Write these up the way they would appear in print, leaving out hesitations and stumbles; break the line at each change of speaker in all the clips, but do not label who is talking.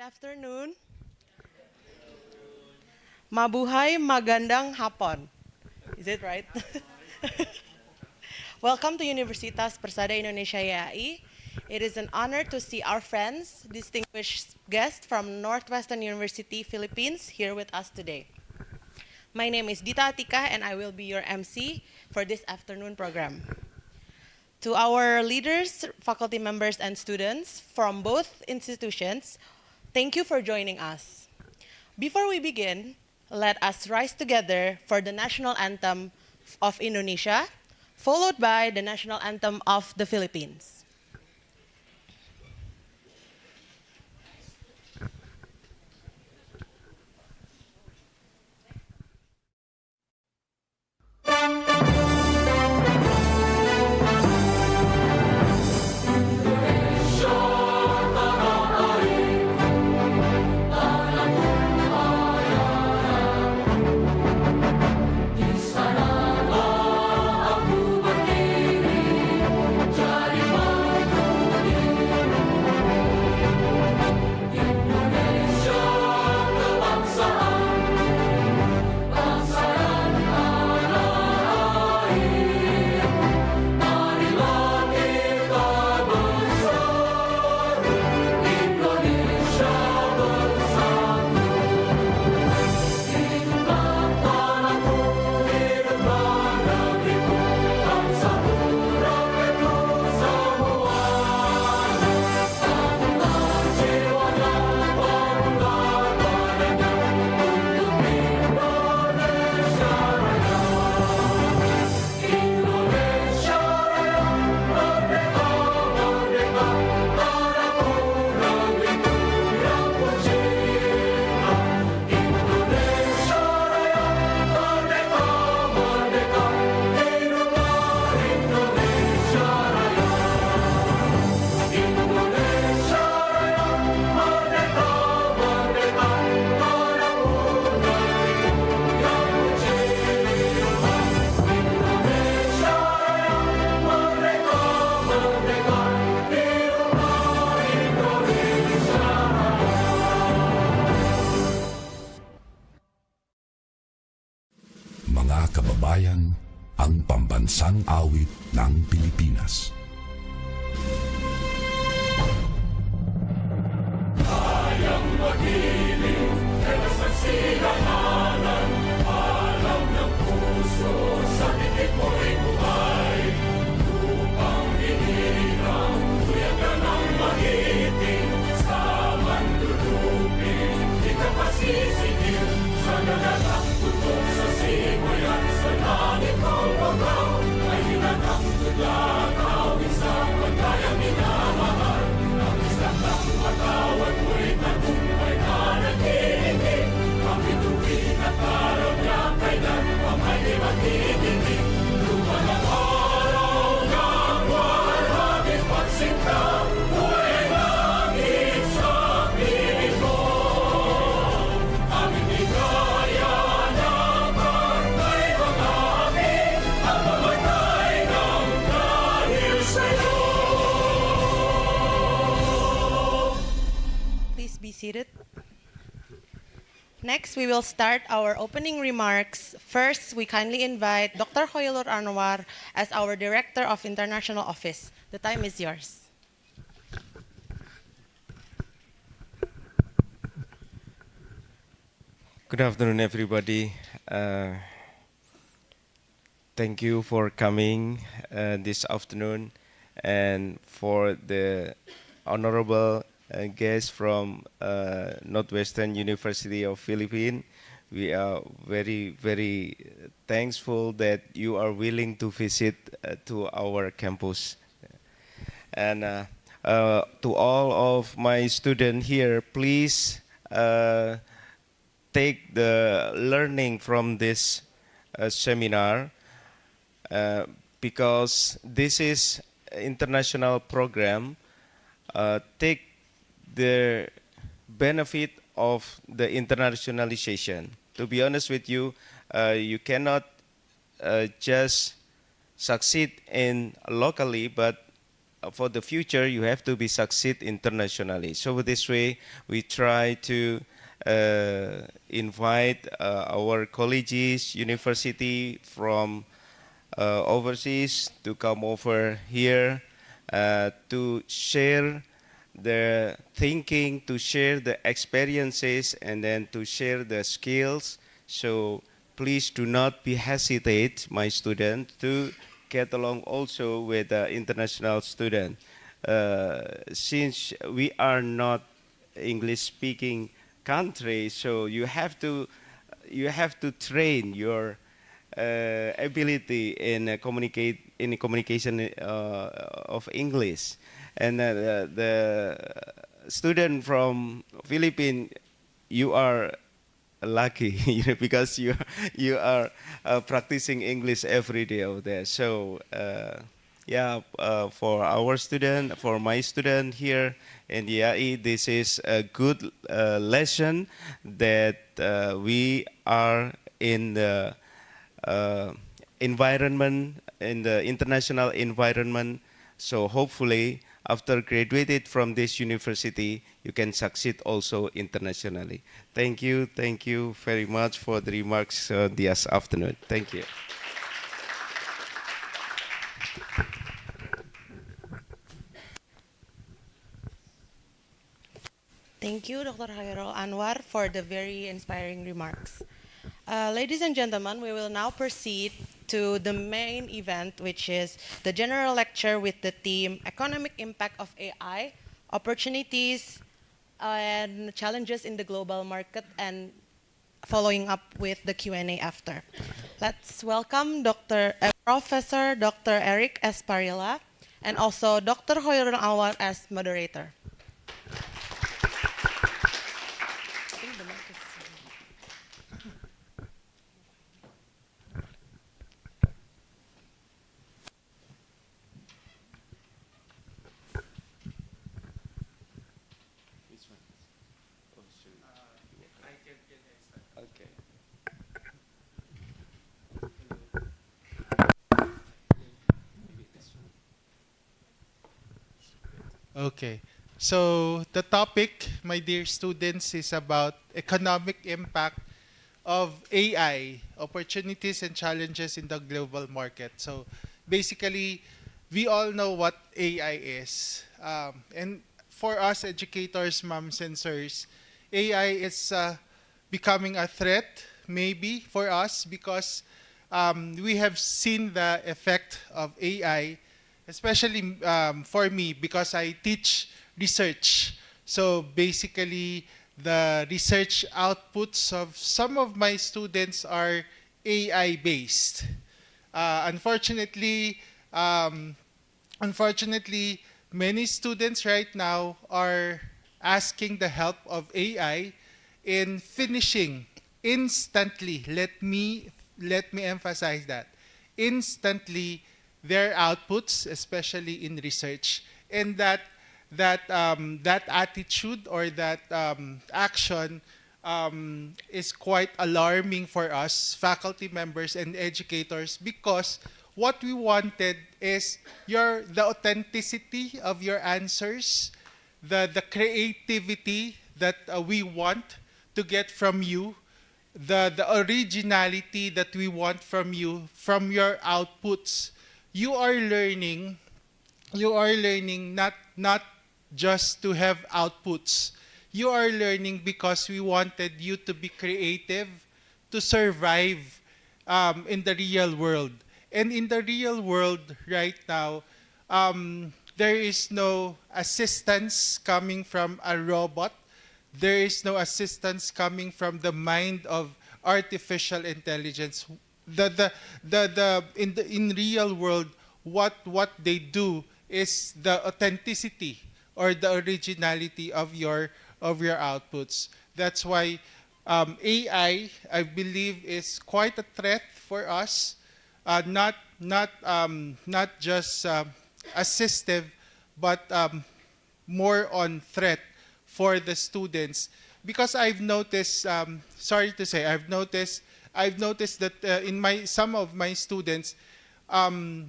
afternoon. Mabuhay magandang hapon. Is it right? Welcome to Universitas Persada Indonesia Y.A.I. It is an honor to see our friends, distinguished guests from Northwestern University, Philippines, here with us today. My name is Dita Atika, and I will be your MC for this afternoon program. To our leaders, faculty members, and students from both institutions, thank you for joining us. Before we begin, let us rise together for the national anthem of Indonesia, followed by the national anthem of the Philippines.
Mga kababayan, ang pambansang awit ng Pilipinas.
Kayang magiliw, kailasan silanganan, alam ng puso, sa titik mo'y buhay. Lupang hinirang, tuyagan ang magiting, sa mandulupin, di ka pasisingil, sa nalalang tutok sa simoy at sa langit ng bagaw, ay hinatang tudlakaw, isang pagkayang minamahal, ang isang lang matawad mo'y tagumpay na nag-iingin, ang bituin at araw niya kailan ang may di magtitingin, luman ang araw ng walhagin pagsinta, buhay langit sa piling mo, aming ligaya na pagkay mga akin, ang mamatay ng dahil sa'yo.
Please be seated. Next, we will start our opening remarks. First, we kindly invite Dr. Hoylor Anwar as our Director of International Office. The time is yours.
Good afternoon, everybody. Thank you for coming this afternoon, and for the honorable guests from Northwestern University of Philippines. We are very, very thankful that you are willing to visit to our campus. And to all of my students here, please take the learning from this seminar, because this is international program. Take the benefit of the internationalization. To be honest with you, you cannot just succeed in locally, but for the future, you have to be succeed internationally. So this way, we try to invite our colleges, university from overseas to come over here to share their thinking, to share the experiences, and then to share the skills. So please do not be hesitate, my student, to get along also with the international student. Since we are not English-speaking country, so you have to train your ability in communicate in the communication of English, and the student from Philippines, you are lucky, because you are practicing English every day over there. So yeah, for our student, for my student here in the UAI, this is a good lesson that we are in the environment, in the international environment. So hopefully, after graduated from this university, you can succeed also internationally. Thank you very much for the remarks this afternoon. Thank you.
Thank you, Dr. Khairul Anwar, for the very inspiring remarks. Ladies and gentlemen, we will now proceed to the main event, which is the general lecture with the theme Economic Impact of AI, Opportunities and Challenges in the Global Market, and following up with the Q&A after. Let's welcome Professor Dr. Eric S. Parilla and also Dr. Khairul Anwar as moderator.
Okay.
Okay. So the topic, my dear students, is about economic impact of AI, opportunities and challenges in the global market. So basically, we all know what AI is. And for us educators, moms and sirs, AI is becoming a threat, maybe, for us because we have seen the effect of AI, especially for me because I teach research. So basically, the research outputs of some of my students are AI based. Unfortunately, um, unfortunately, many students right now are asking the help of AI in finishing instantly. Let me emphasize that instantly their outputs, especially in research, and that attitude or that action is quite alarming for us, faculty members and educators, because what we wanted is the authenticity of your answers, the creativity that we want to get from you, the originality that we want from you, from your outputs. You are learning not just to have outputs. You are learning because we wanted you to be creative, to survive in the real world. And in the real world right now, there is no assistance coming from a robot. There is no assistance coming from the mind of artificial intelligence. In real world, what they do is the authenticity or the originality of your outputs. That's why AI, I believe, is quite a threat for us. Not just assistive, but more on threat for the students. Because I've noticed, sorry to say, I've noticed that in some of my students,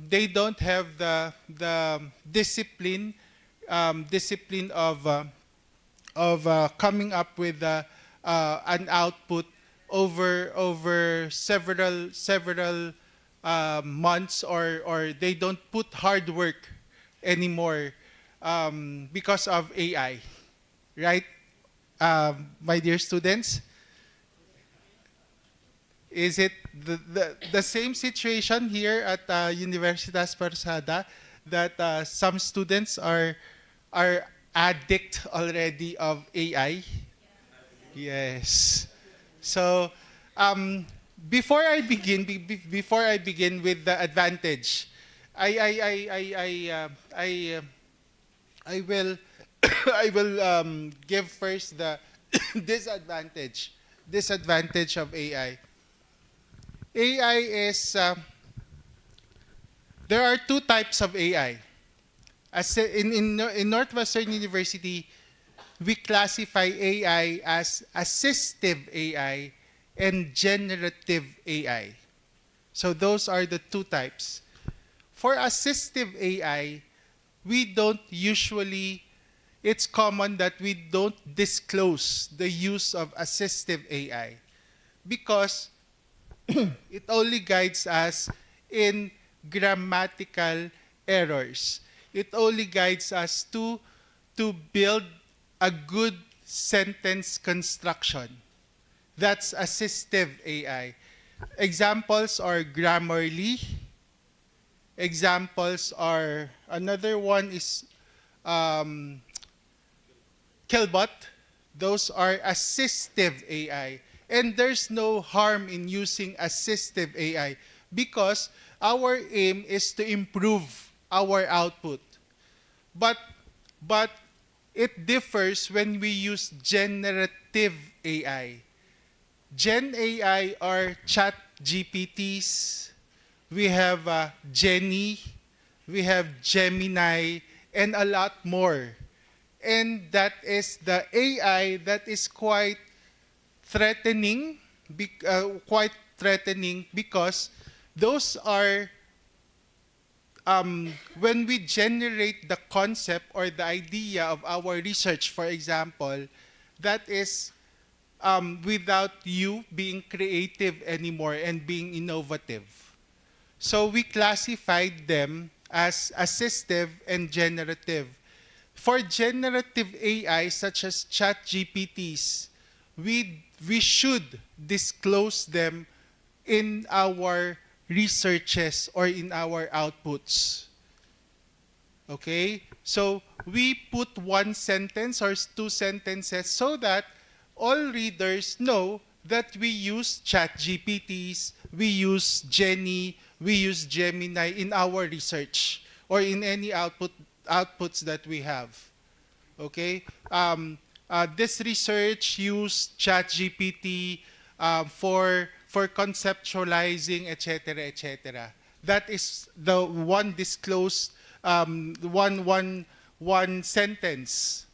they don't have the discipline of coming up with an output over several months, or they don't put hard work anymore because of AI, right? My dear students, is it the same situation here at Universitas Persada, that some students are addict already of AI? Yes. So, before I begin, before I begin with the advantage, I will I will give first the disadvantage of AI. AI is there are two types of AI. As in Northwestern University, we classify AI as assistive AI and generative AI. So those are the two types. For assistive AI, we don't usually, it's common that we don't disclose the use of assistive AI because it only guides us in grammatical errors. It only guides us to build a good sentence construction. That's assistive AI. Examples are Grammarly. Examples are, another one is Killbot. Those are assistive AI. And there's no harm in using assistive AI because our aim is to improve our output. But it differs when we use generative AI. Gen AI are chat GPTs, we have Jenny, we have Gemini, and a lot more. And that is the AI that is quite threatening, because those are, when we generate the concept or the idea of our research, for example, that is without you being creative anymore and being innovative. So we classified them as assistive and generative. For generative AI, such as chat GPTs, we should disclose them in our researches or in our outputs. Okay? So we put one sentence or two sentences so that all readers know that we use chat GPTs, we use Jenny, we use Gemini in our research or in any outputs that we have. Okay? This research used ChatGPT for conceptualizing, etc., etc. That is the one disclosed one sentence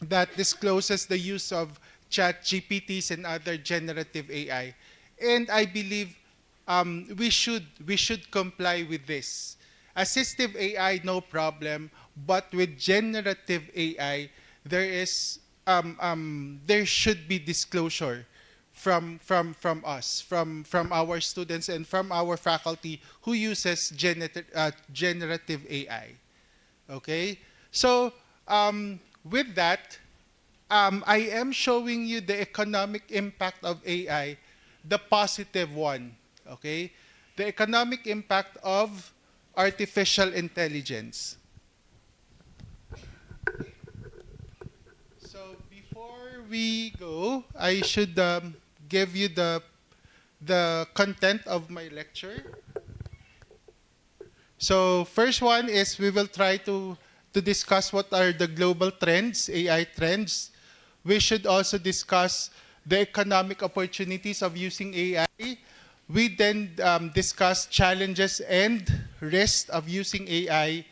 that discloses the use of ChatGPTs and other generative AI. And I believe we should comply with this. Assistive AI, no problem, but with generative AI, there should be disclosure from us, from our students and from our faculty who uses generative AI. Okay, so with that, I am showing you the economic impact of AI, the positive one. Okay, the economic impact of artificial intelligence. So before we go, I should give you the content of my lecture. So first one is we will try to discuss what are the global trends, AI trends. We should also discuss the economic opportunities of using AI. We then discuss challenges and risks of using AI.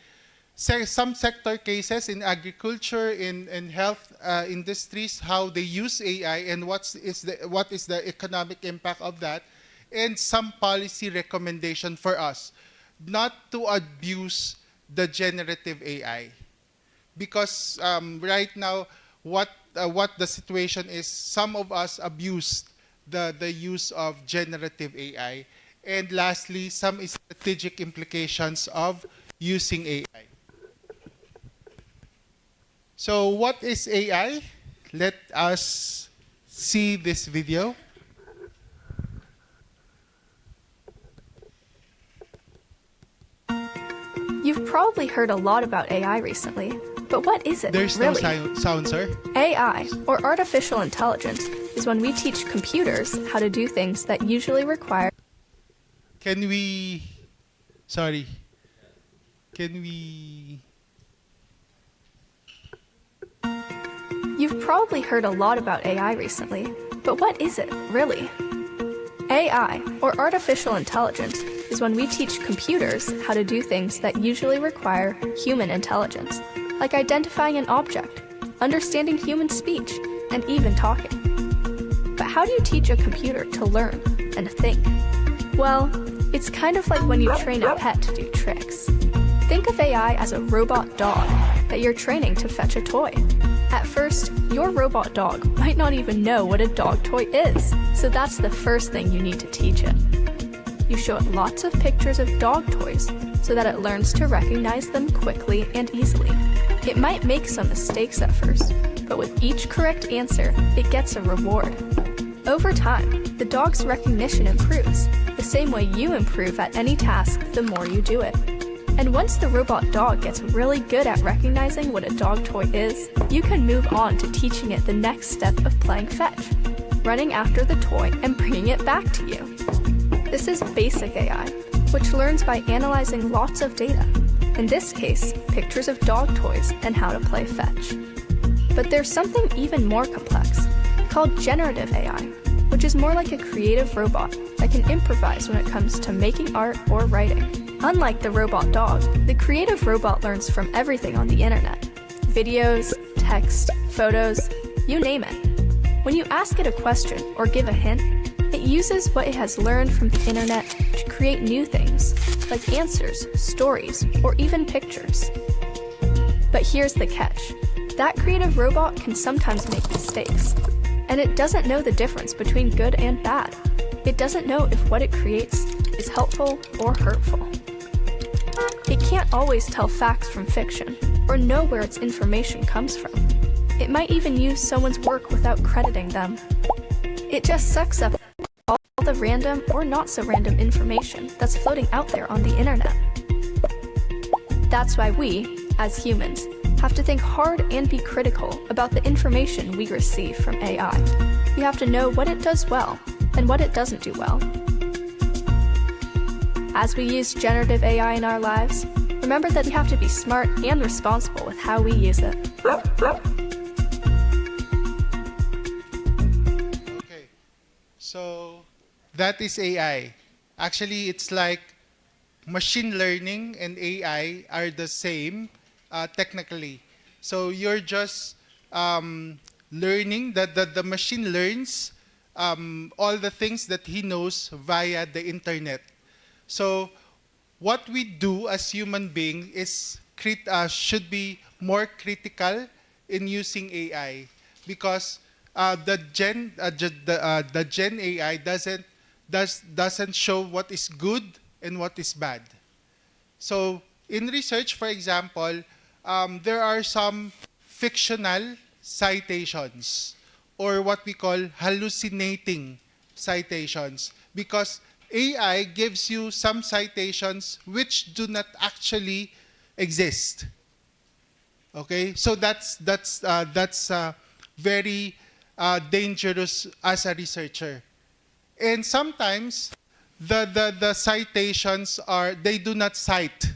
Some sector cases in agriculture, in health industries, how they use AI and what is the economic impact of that, and some policy recommendation for us. not to abuse the generative AI. Because right now, what the situation is, some of us abused the use of generative AI. And lastly, some strategic implications of using AI. So what is AI? Let us see this video.
You've probably heard a lot about AI recently, but what is it
There's
really?
no sound, sir.
AI, or artificial intelligence, is when we teach computers how to do things that usually require
Can we... Sorry. Can we...
You've probably heard a lot about AI recently, but what is it really? AI, or artificial intelligence, is when we teach computers how to do things that usually require human intelligence, like identifying an object, understanding human speech, and even talking. But how do you teach a computer to learn and think? Well, it's kind of like when you train a pet to do tricks. Think of AI as a robot dog that you're training to fetch a toy. At first, your robot dog might not even know what a dog toy is, so that's the first thing you need to teach it. You show it lots of pictures of dog toys so that it learns to recognize them quickly and easily. It might make some mistakes at first, but with each correct answer, it gets a reward. Over time, the dog's recognition improves, the same way you improve at any task the more you do it. And once the robot dog gets really good at recognizing what a dog toy is, you can move on to teaching it the next step of playing fetch, running after the toy and bringing it back to you. This is basic AI, which learns by analyzing lots of data, in this case, pictures of dog toys and how to play fetch. But there's something even more complex, called generative AI, which is more like a creative robot that can improvise when it comes to making art or writing. Unlike the robot dog, the creative robot learns from everything on the internet. Videos, text, photos, you name it. When you ask it a question or give a hint, it uses what it has learned from the internet to create new things, like answers, stories, or even pictures. But here's the catch. That creative robot can sometimes make mistakes, and it doesn't know the difference between good and bad. It doesn't know if what it creates is helpful or hurtful. It can't always tell facts from fiction, or know where its information comes from. It might even use someone's work without crediting them. It just sucks up all the random or not so random information that's floating out there on the internet. That's why we, as humans, have to think hard and be critical about the information we receive from AI. We have to know what it does well and what it doesn't do well. As we use generative AI in our lives, remember that we have to be smart and responsible with how we use it.
Okay, so that is AI. Actually, it's like machine learning and AI are the same technically. So you're just learning that the machine learns all the things that he knows via the internet. So what we do as human beings is should be more critical in using AI, because the Gen AI doesn't show what is good and what is bad. So in research, for example, there are some fictional citations, or what we call hallucinating citations, because AI gives you some citations which do not actually exist. Okay, so that's very dangerous as a researcher. And sometimes the citations they do not cite,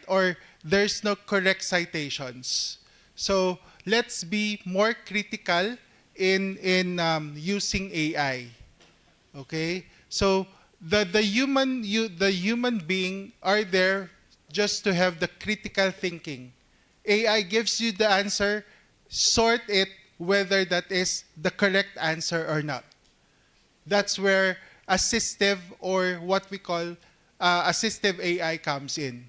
or there's no correct citations. So let's be more critical in using AI. Okay, so the human being are there just to have the critical thinking. AI gives you the answer, sort it whether that is the correct answer or not. That's where assistive, or what we call assistive AI comes in.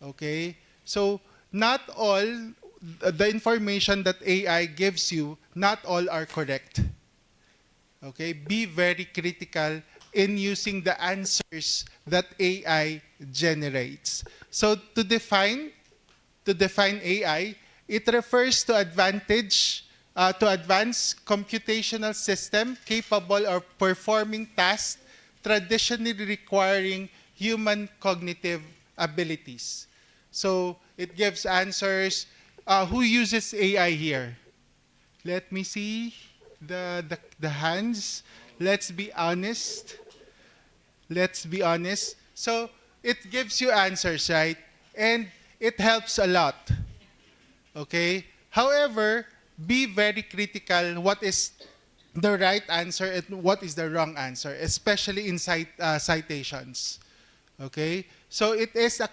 Okay? So, not all the information that AI gives you, not all are correct. Okay? Be very critical in using the answers that AI generates. So, to define AI, it refers to advanced computational system capable of performing tasks traditionally requiring human cognitive abilities. So it gives answers. Who uses AI here? Let me see the hands. Let's be honest. Let's be honest. So it gives you answers, right? And it helps a lot. Okay? However, be very critical what is the right answer and what is the wrong answer, especially in citations. Okay? So it is a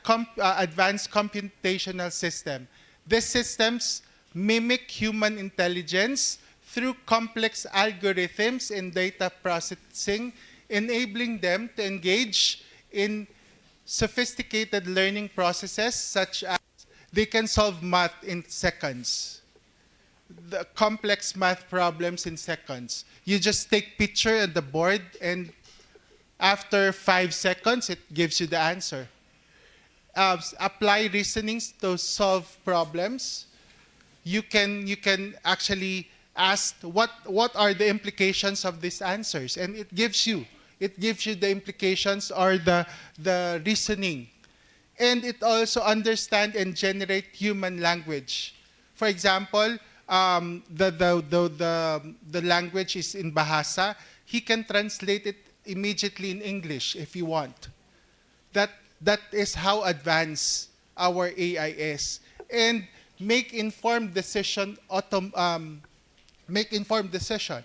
advanced computational system. These systems mimic human intelligence through complex algorithms and data processing, enabling them to engage in sophisticated learning processes such as they can solve math in seconds. The complex math problems in seconds. You just take picture at the board and after 5 seconds, it gives you the answer. Apply reasonings to solve problems. You can actually ask what are the implications of these answers, and it gives you the implications or the reasoning, and it also understand and generate human language. For example, the language is in Bahasa. He can translate it immediately in English if you want. That is how advanced our AI is, and make informed decision. Make informed decision,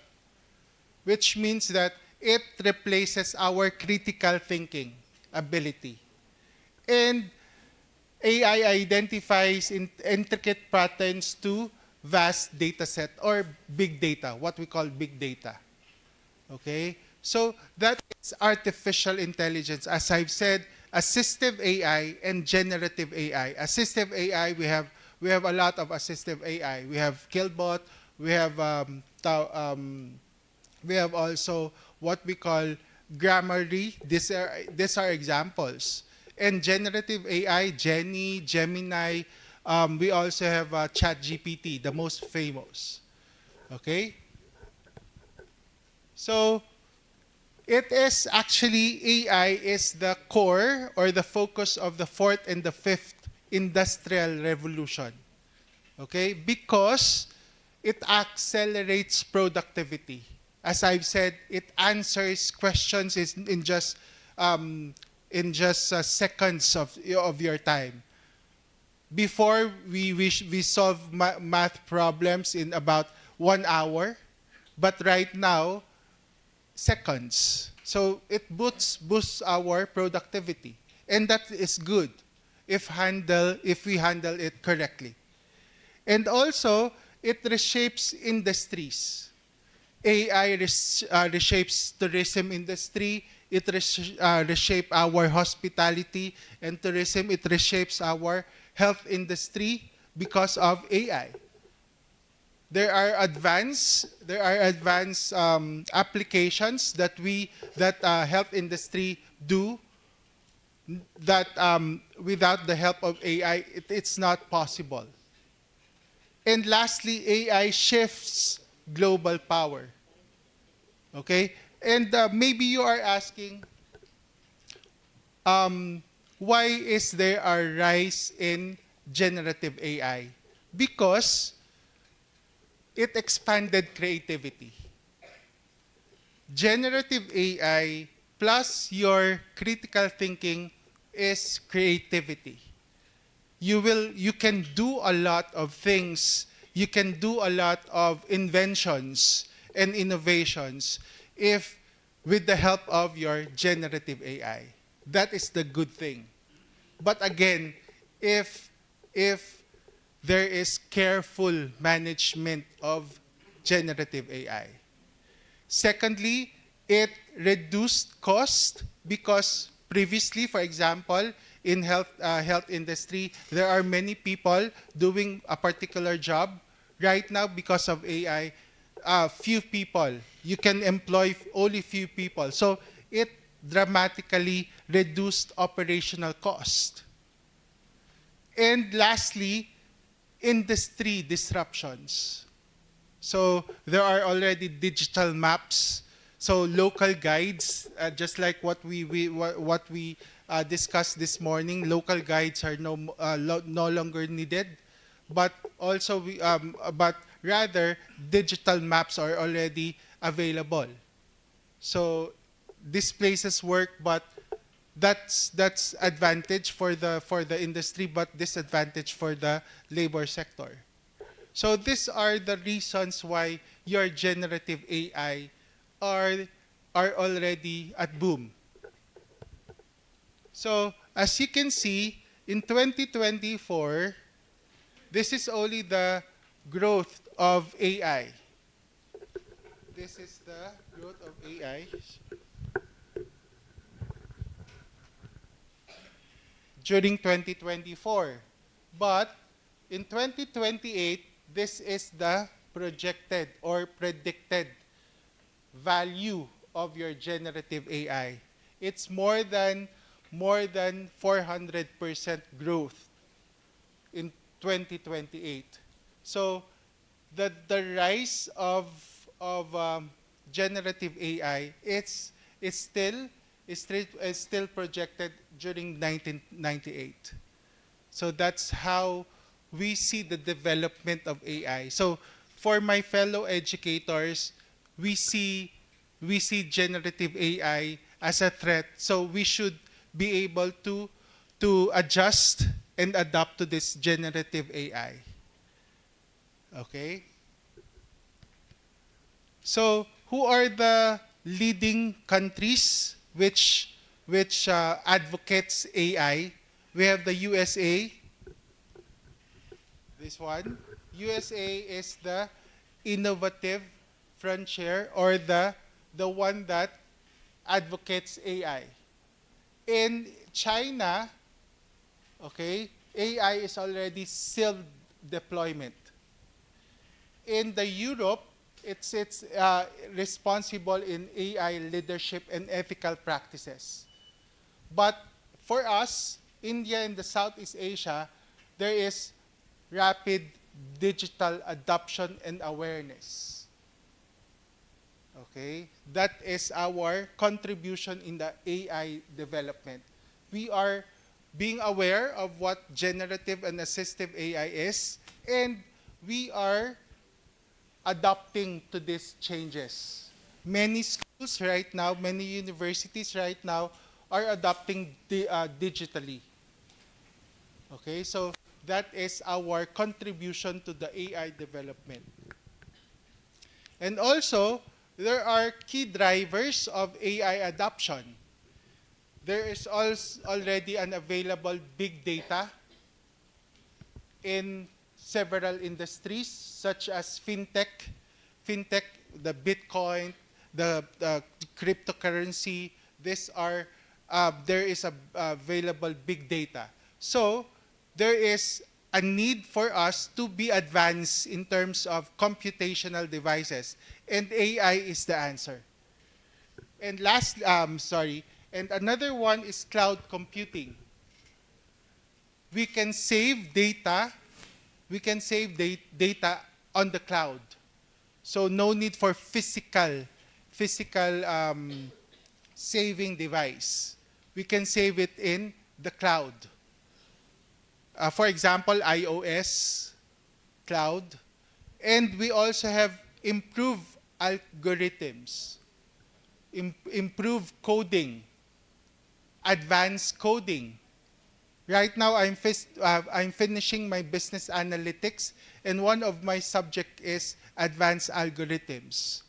which means that it replaces our critical thinking ability. And AI identifies intricate patterns to vast data set or big data, what we call big data. Okay? So that is artificial intelligence. As I've said, assistive AI and generative AI. Assistive AI, we have a lot of assistive AI. We have Killbot, we have also what we call Grammarly. These are examples. And generative AI, Jenny, Gemini. We also have ChatGPT, the most famous. Okay? So it is actually, AI is the core or the focus of the fourth and the fifth industrial revolution. Okay? Because it accelerates productivity. As I've said, it answers questions in just seconds of your time. Before, we solve math problems in about 1 hour, but right now, seconds. So it boosts our productivity, and that is good if we handle it correctly. And also, it reshapes industries. AI reshapes tourism industry. It reshapes our hospitality and tourism. It reshapes our health industry because of AI. There are advanced applications that health industry do that without the help of AI, it's not possible. And lastly, AI shifts global power. Okay? And maybe you are asking, why is there a rise in generative AI? Because it expanded creativity. Generative AI plus your critical thinking is creativity. You can do a lot of things. You can do a lot of inventions and innovations with the help of your generative AI. That is the good thing. But again, if there is careful management of generative AI. Secondly, it reduced cost because Previously, for example, in health industry, there are many people doing a particular job. Right now, because of AI, few people. You can employ only few people. So it dramatically reduced operational cost. And lastly, industry disruptions. So there are already digital maps, so local guides, just like what we discussed this morning. Local guides are no longer needed, but also but rather digital maps are already available. So this places work, but that's advantage for the industry, but disadvantage for the labor sector. So these are the reasons why your generative AI are already at boom. So as you can see, in 2024, this is only the growth of AI. This is the growth of AI during 2024. But in 2028, this is the projected or predicted value of your generative AI. It's more than 400% growth in 2028. So the rise of generative AI is still projected during 1998. So that's how we see the development of AI. So for my fellow educators, we see generative AI as a threat. So we should be able to adjust and adapt to this generative AI. Okay? So who are the leading countries which advocates AI? We have the USA. This one. USA is the innovative frontier, or the one that advocates AI. In China, okay, AI is already self-deployment. In the Europe, it's responsible in AI leadership and ethical practices. But for us, India and the Southeast Asia, there is rapid digital adoption and awareness. Okay, that is our contribution in the AI development. We are being aware of what generative and assistive AI is, and we are adapting to these changes. Many schools right now, many universities right now are adopting digitally. Okay, so that is our contribution to the AI development. And also, there are key drivers of AI adoption. There is also already an available big data in several industries, such as fintech, the Bitcoin, the cryptocurrency. There is available big data. So there is a need for us to be advanced in terms of computational devices, and AI is the answer. And and another one is cloud computing. We can save data. We can save data on the cloud. So no need for physical saving device. We can save it in the cloud. For example, iOS cloud. And we also have improved algorithms, improved coding, advanced coding. Right now, I'm finishing my business analytics, and one of my subject is advanced algorithms.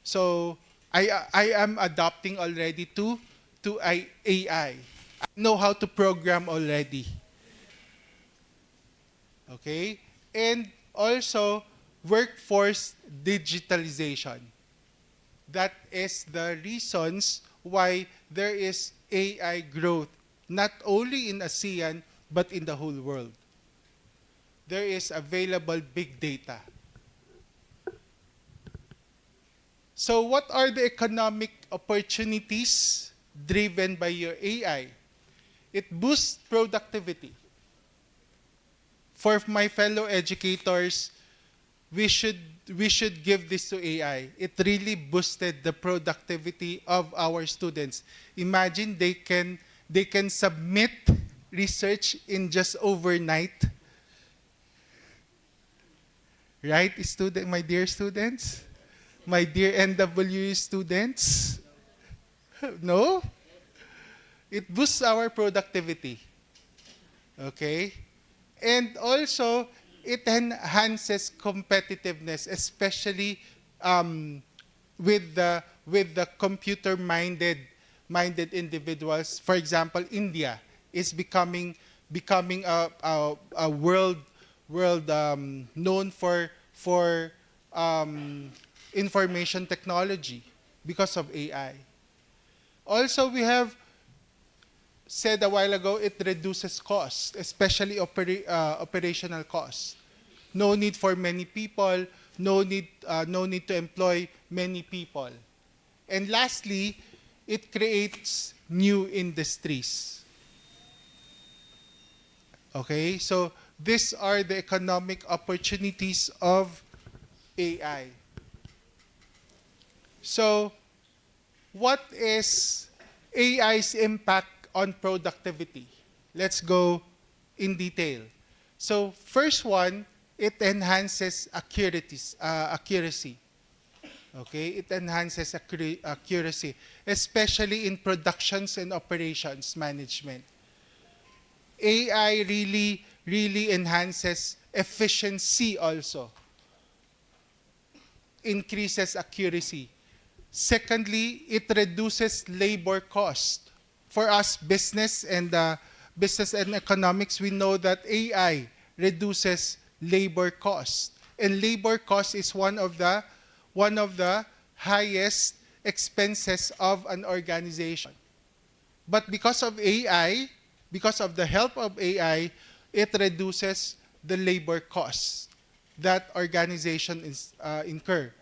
So I am adopting already to AI. I know how to program already. Okay? And also, workforce digitalization. That is the reasons why there is AI growth, not only in ASEAN, but in the whole world. There is available big data. So what are the economic opportunities driven by your AI? It boosts productivity. For my fellow educators, we should give this to AI. It really boosted the productivity of our students. Imagine they can submit research in just overnight. Right, my dear students? My dear NWE students? No? It boosts our productivity. Okay? And also, it enhances competitiveness, especially with the computer-minded individuals. For example, India is becoming a world known for information technology because of AI. Also, we have said a while ago, it reduces cost, especially operational cost. No need for many people, no need to employ many people. And lastly, it creates new industries. Okay, so these are the economic opportunities of AI. So, what is AI's impact on productivity? Let's go in detail. So, first one, it enhances accuracy. Okay, it enhances accuracy, especially in productions and operations management. AI really enhances efficiency also, increases accuracy. Secondly, it reduces labor cost. For us, business and economics, we know that AI reduces labor cost, and labor cost is one of the highest expenses of an organization. But because of AI, because of the help of AI, it reduces the labor costs that organizations incur.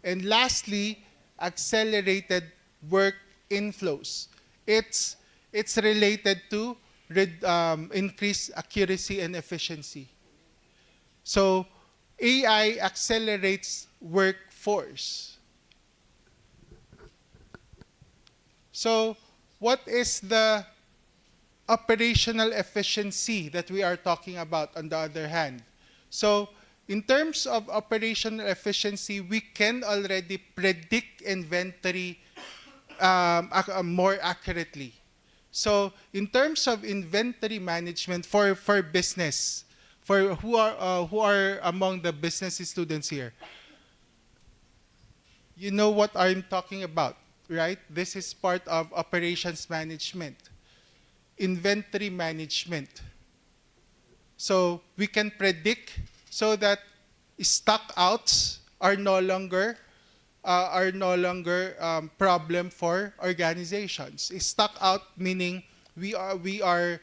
And lastly, accelerated work inflows. It's related to increased accuracy and efficiency. So AI accelerates workforce. So what is the operational efficiency that we are talking about on the other hand? So in terms of operational efficiency, we can already predict inventory more accurately. So in terms of inventory management for business, for who are among the business students here, you know what I'm talking about, right? This is part of operations management, inventory management. So we can predict so that stock outs are no longer problem for organizations. Stock out meaning we are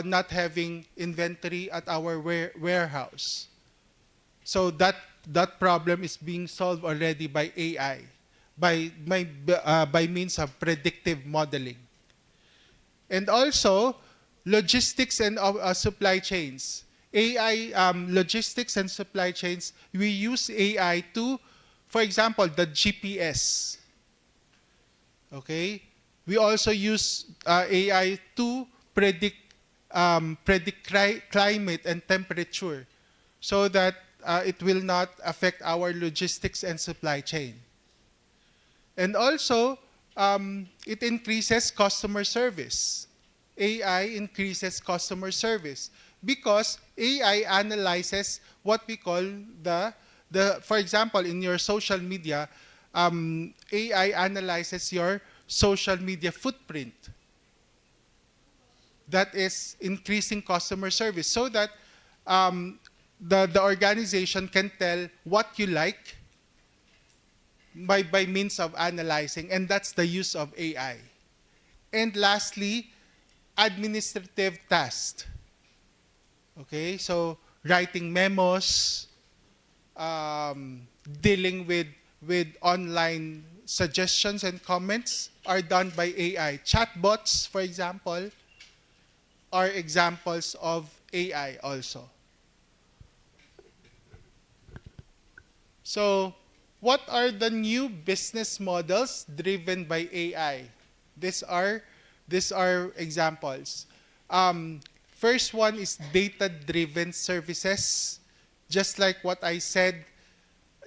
not having inventory at our warehouse. So that problem is being solved already by AI, by means of predictive modeling. And also, logistics and supply chains. AI, logistics and supply chains, we use AI to, for example, the GPS. Okay? We also use AI to predict climate and temperature so that it will not affect our logistics and supply chain. And also, it increases customer service. AI increases customer service because AI analyzes what we call for example, in your social media, AI analyzes your social media footprint. That is increasing customer service so that the organization can tell what you like, by means of analyzing, and that's the use of AI. And lastly, administrative tasks. Okay, so writing memos, dealing with online suggestions and comments are done by AI. Chatbots, for example, are examples of AI also. So, what are the new business models driven by AI? These are examples. First one is data-driven services. Just like what I said,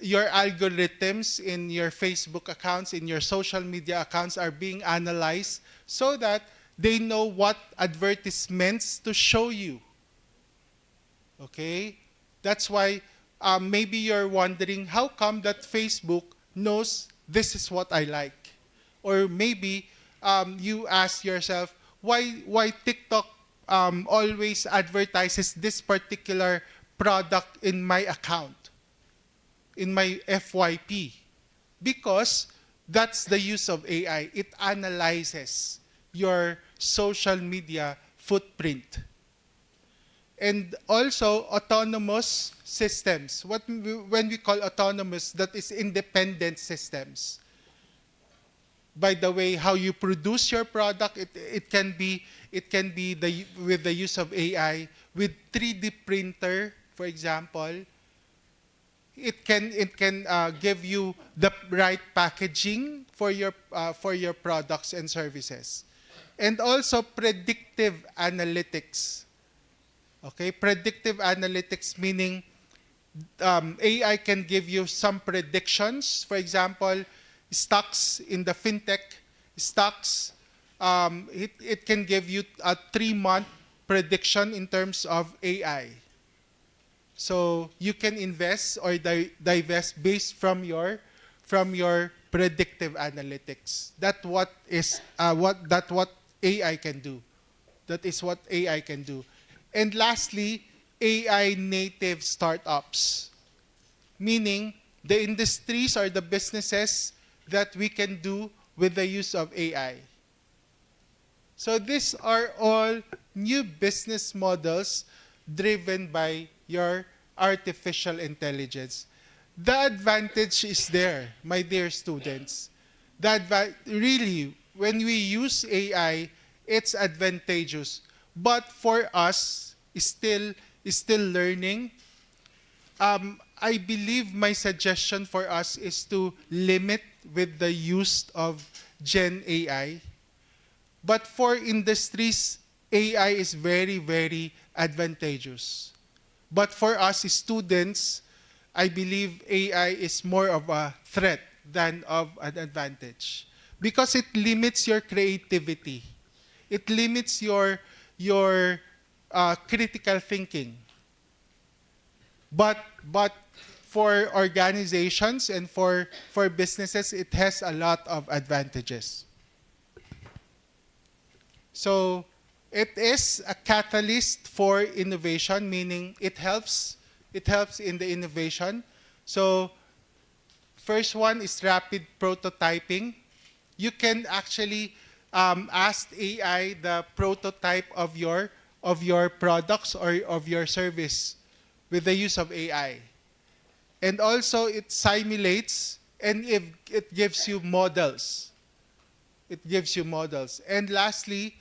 your algorithms in your Facebook accounts, in your social media accounts are being analyzed so that they know what advertisements to show you. Okay? That's why maybe you're wondering, how come that Facebook knows this is what I like? Or maybe you ask yourself, why TikTok always advertises this particular product in my account, in my FYP? Because that's the use of AI. It analyzes your social media footprint. And also autonomous systems. When we call autonomous, that is independent systems. By the way, how you produce your product, it can be with the use of AI, with 3D printer, for example. It can give you the right packaging for your products and services. And also predictive analytics. Okay, predictive analytics meaning AI can give you some predictions. For example, stocks in the fintech stocks, it can give you a 3-month prediction in terms of AI. So you can invest or divest based from your predictive analytics. That's what AI can do. That is what AI can do. And lastly, AI native startups, meaning the industries or the businesses that we can do with the use of AI. So these are all new business models driven by your artificial intelligence. The advantage is there, my dear students. Really, when we use AI, it's advantageous. But for us, still learning, I believe my suggestion for us is to limit with the use of Gen AI. But for industries, AI is very, very advantageous. But for us students, I believe AI is more of a threat than of an advantage. Because it limits your creativity. It limits your critical thinking. But for organizations and for businesses, it has a lot of advantages. So it is a catalyst for innovation, meaning it helps in the innovation. So first one is rapid prototyping. You can actually ask AI the prototype of your products or of your service with the use of AI. And also it simulates and it gives you models. It gives you models. And lastly,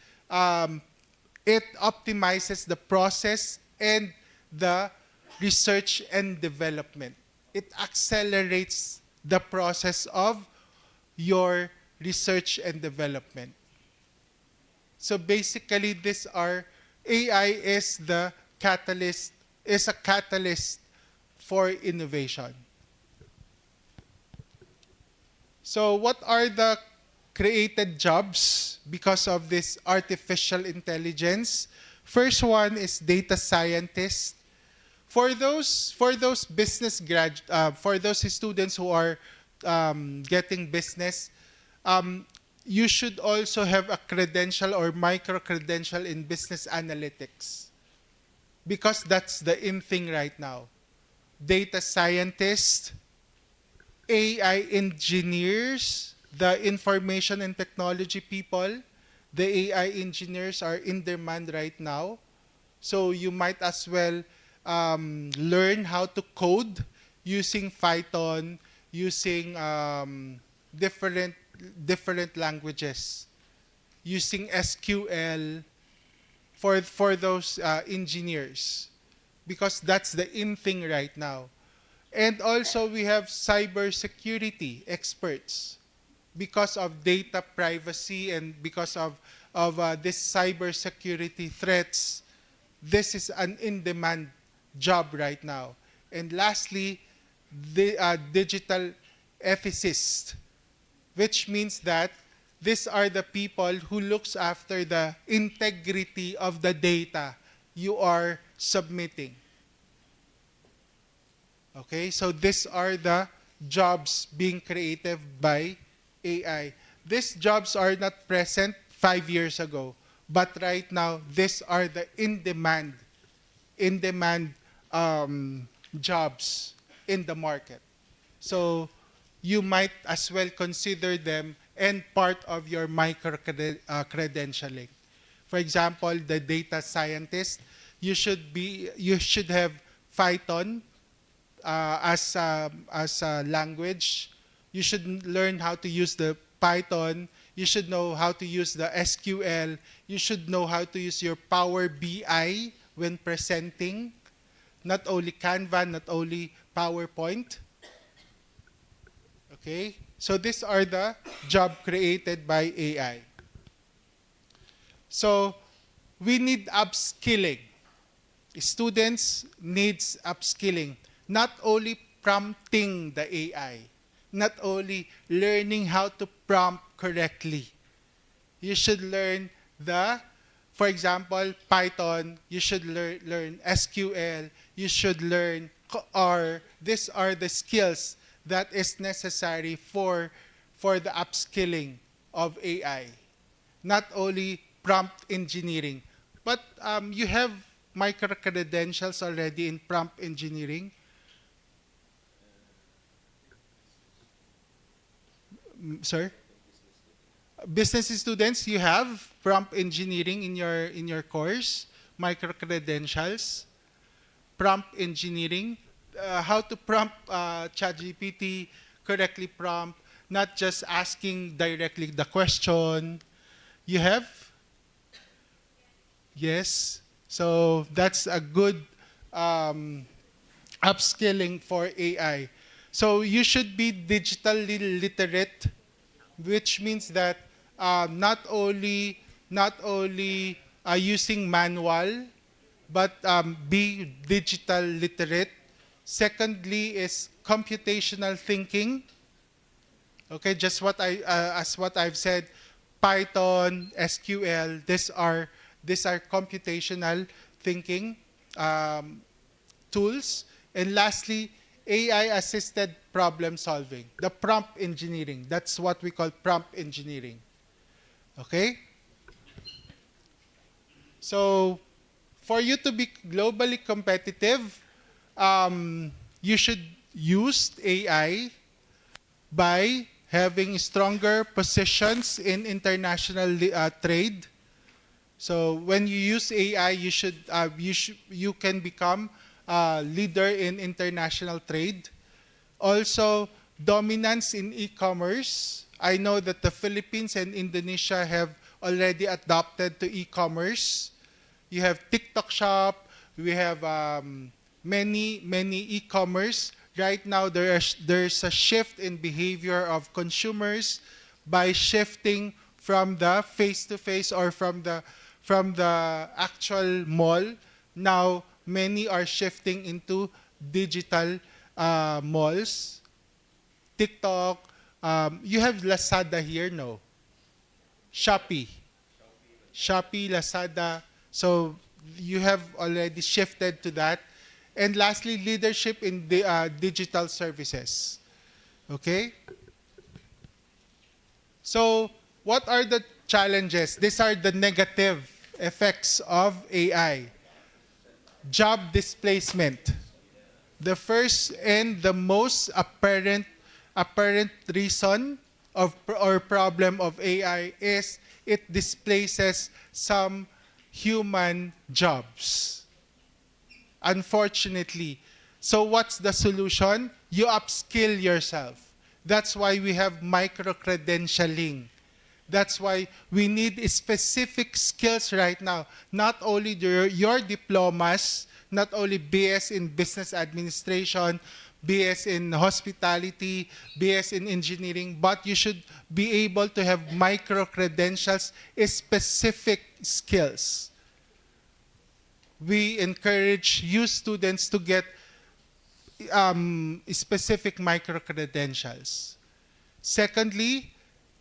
it optimizes the process and the research and development. It accelerates the process of your research and development. So basically, AI is a catalyst for innovation. So what are the created jobs because of this artificial intelligence? First one is data scientist. For those for those students who are getting business, you should also have a credential or micro-credential in business analytics. Because that's the in thing right now. Data scientist, AI engineers, the information and technology people, the AI engineers are in demand right now. So you might as well learn how to code using Python, using different different languages, using SQL for those engineers, because that's the in thing right now. And also we have cybersecurity experts because of data privacy and because of this cybersecurity threats. This is an in-demand job right now. And lastly, the digital ethicist, which means that these are the people who looks after the integrity of the data you are submitting. Okay, so these are the jobs being created by AI. These jobs are not present 5 years ago, but right now these are the in-demand jobs in the market. So you might as well consider them and part of your micro credentialing. For example, the data scientist, you should have Python as a language. You should learn how to use the Python. You should know how to use the SQL. You should know how to use your Power BI when presenting. Not only Canva, not only PowerPoint. Okay? So these are the job created by AI. So we need upskilling. Students needs upskilling. Not only prompting the AI, not only learning how to prompt correctly. You should learn for example, Python, you should learn SQL, you should learn R. These are the skills that is necessary for the upskilling of AI. Not only prompt engineering, but you have micro-credentials already in prompt engineering. Sir? Business students, you have prompt engineering in your course, micro-credentials, prompt engineering, how to prompt ChatGPT, correctly prompt, not just asking directly the question. You have? Yes. So that's a good upskilling for AI. So you should be digitally literate, which means that not only using manual, but be digital literate. Secondly is computational thinking. Okay, just what as what I've said, Python, SQL. These are computational thinking tools. And lastly, AI-assisted problem solving, the prompt engineering. That's what we call prompt engineering. Okay? So, for you to be globally competitive, you should use AI by having stronger positions in international trade. So, when you use AI, you can become leader in international trade. Also, dominance in e-commerce. I know that the Philippines and Indonesia have already adopted to e-commerce. You have TikTok Shop. We have many e-commerce. Right now, there's a shift in behavior of consumers by shifting from the face-to-face or from the actual mall. Now, many are shifting into digital malls. TikTok. You have Lazada here, no? Shopee, Lazada. So you have already shifted to that. And lastly, leadership in the digital services. Okay? So what are the challenges? These are the negative effects of AI. Job displacement. The first and the most apparent apparent reason of or problem of AI is it displaces some human jobs. Unfortunately. So what's the solution? You upskill yourself. That's why we have micro-credentialing. That's why we need specific skills right now. Not only your diplomas, not only BS in business administration, BS in hospitality, BS in engineering, but you should be able to have micro-credentials, specific skills. We encourage you students to get specific micro-credentials. Secondly,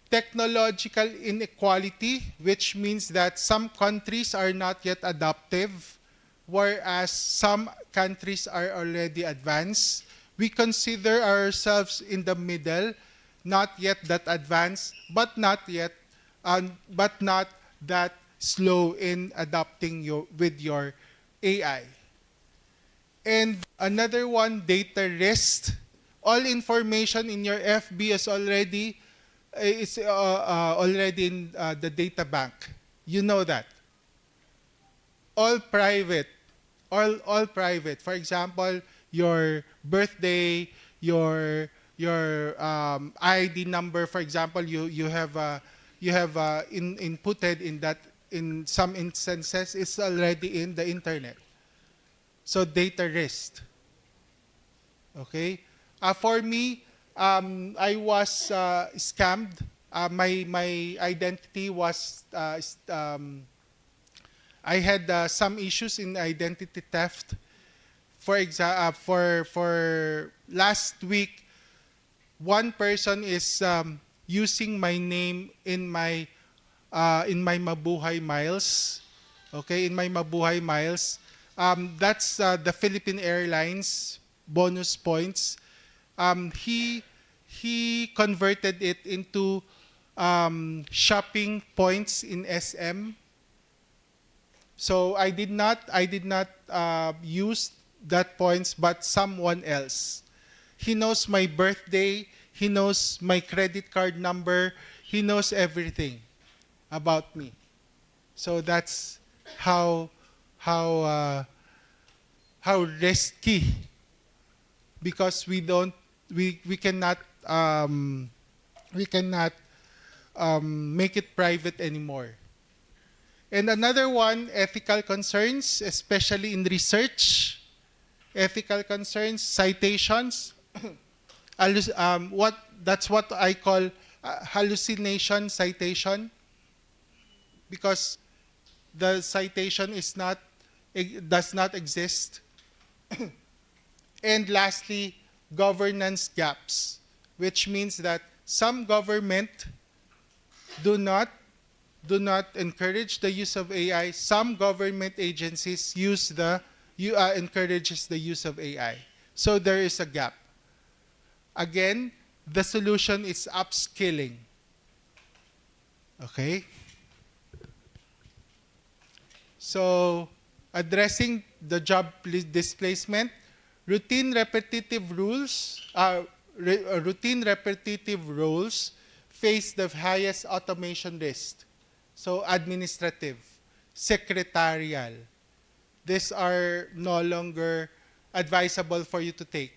technological inequality, which means that some countries are not yet adaptive, whereas some countries are already advanced. We consider ourselves in the middle, not yet that advanced, but not that slow in adapting with your AI. And another one, data rest. All information in your FB is already in the data bank. You know that. All private. All private. For example, your birthday, your ID number. For example, you have inputted in that. In some instances, it's already in the internet. So data rest. Okay. For me, I was scammed. My identity was. I had some issues in identity theft. For last week, one person is using my name in my Mabuhay Miles. Okay, in my Mabuhay Miles. That's the Philippine Airlines bonus points. He converted it into shopping points in SM. So I did not use that points, but someone else. He knows my birthday. He knows my credit card number. He knows everything about me. So that's how risky, because we cannot make it private anymore. And another one, ethical concerns, especially in research. Ethical concerns, citations. That's what I call hallucination citation, because the citation does not exist. And lastly, governance gaps, which means that some government do not encourage the use of AI. Some government agencies encourages the use of AI. So there is a gap. Again, the solution is upskilling. Okay? So, addressing the job displacement, routine repetitive roles face the highest automation risk. So, administrative, secretarial, these are no longer advisable for you to take.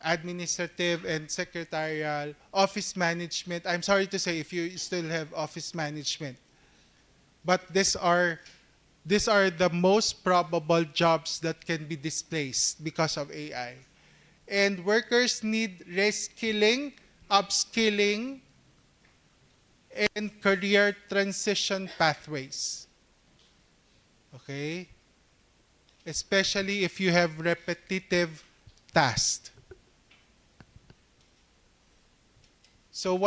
Administrative and secretarial, office management. I'm sorry to say if you still have office management. But these are the most probable jobs that can be displaced because of AI. And workers need reskilling, upskilling, and career transition pathways. Okay? Especially if you have repetitive tasks. So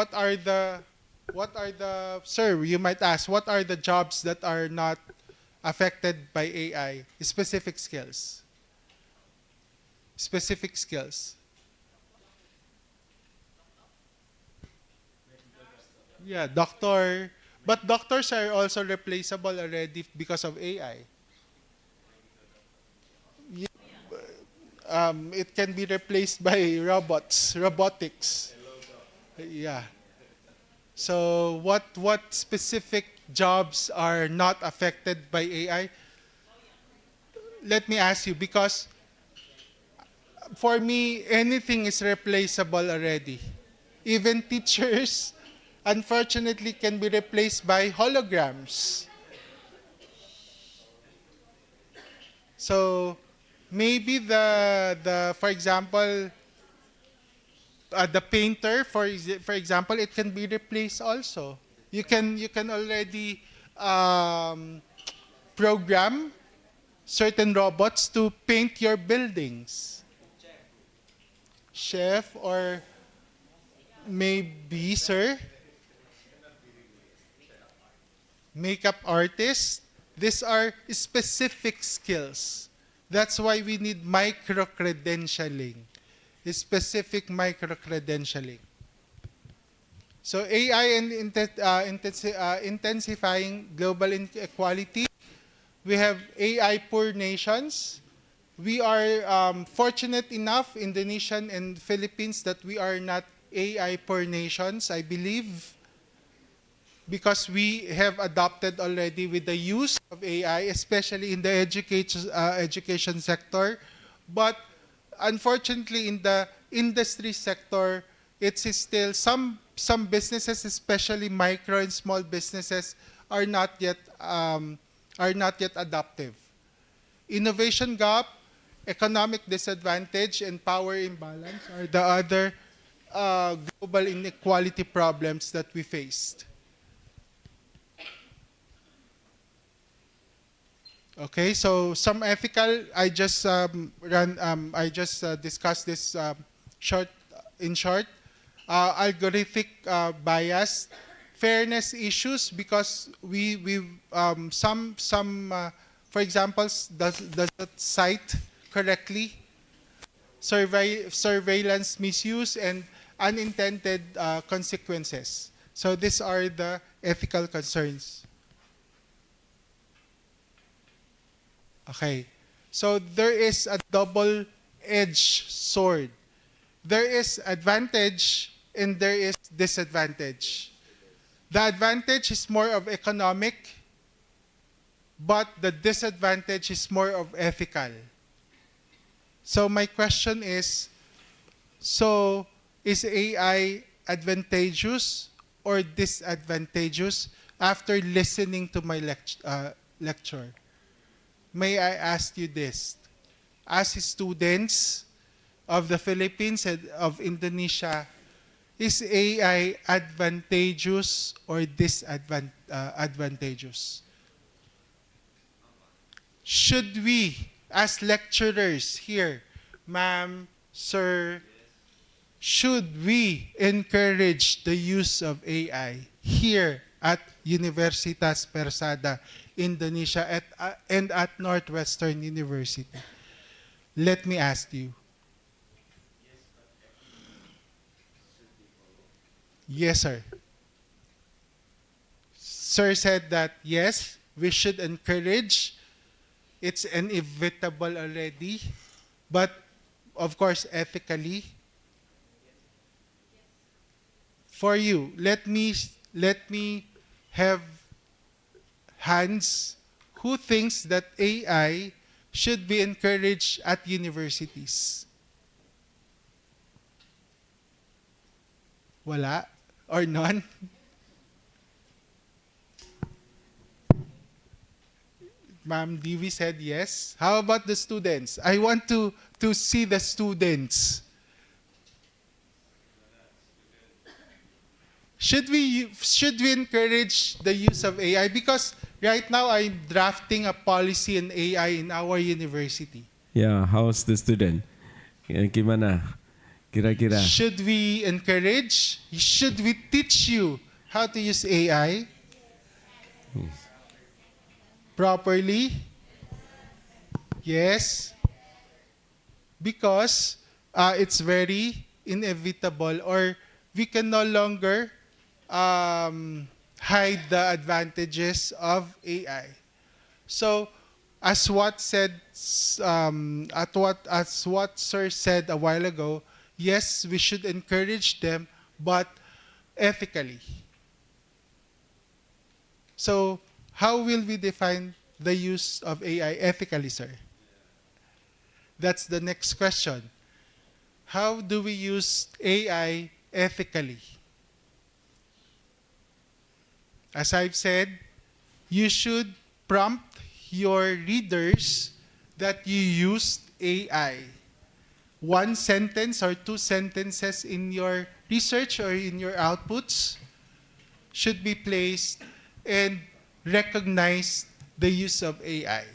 sir, you might ask, what are the jobs that are not affected by AI? Specific skills. Specific skills. Yeah, doctor. But doctors are also replaceable already because of AI. it can be replaced by robotics. Yeah. So what specific jobs are not affected by AI? Let me ask you, because for me, anything is replaceable already. Even teachers, unfortunately, can be replaced by holograms. So maybe the for example, the painter, for example, it can be replaced also. You can already program certain robots to paint your buildings. Chef, or maybe, sir, makeup artist. These are specific skills. That's why we need micro-credentialing. Specific micro-credentialing. So AI and intensifying global inequality. We have AI poor nations. We are fortunate enough, Indonesian and Philippines, that we are not AI poor nations, I believe, because we have adopted already with the use of AI, especially in the education sector. But unfortunately, in the industry sector, it's still some businesses, especially micro and small businesses, are not yet adaptive. Innovation gap, economic disadvantage, and power imbalance are the other global inequality problems that we faced. Okay, so some ethical. I just discussed this in short. Algorithmic bias, fairness issues, because for example, does not cite correctly, surveillance misuse, and unintended consequences. So these are the ethical concerns. Okay, so there is a double-edged sword. There is advantage and there is disadvantage. The advantage is more of economic, but the disadvantage is more of ethical. So my question is, so is AI advantageous or disadvantageous after listening to my lecture? May I ask you this? As students of the Philippines and of Indonesia, is AI advantageous or disadvantageous? Should we, as lecturers here, ma'am, sir, should we encourage the use of AI here at Universitas Persada, Indonesia, and at Northwestern University? Let me ask you. Yes, sir. Sir said that yes, we should encourage. It's inevitable already, but of course ethically. For you, let me have hands who thinks that AI should be encouraged at universities. Wala or none? Ma'am Divi said yes. How about the students? I want to see the students. Should we encourage the use of AI? Because right now I'm drafting a policy in AI in our university.
Yeah, how's the student? Gimana? Kira-kira.
Should we encourage? Should we teach you how to use AI properly? Yes. Because it's very inevitable, or we can no longer hide the advantages of AI. So as what Sir said a while ago, yes, we should encourage them, but ethically. So, how will we define the use of AI ethically, sir? That's the next question. How do we use AI ethically? As I've said, you should prompt your readers that you used AI. One sentence or two sentences in your research or in your outputs should be placed and recognize the use of AI.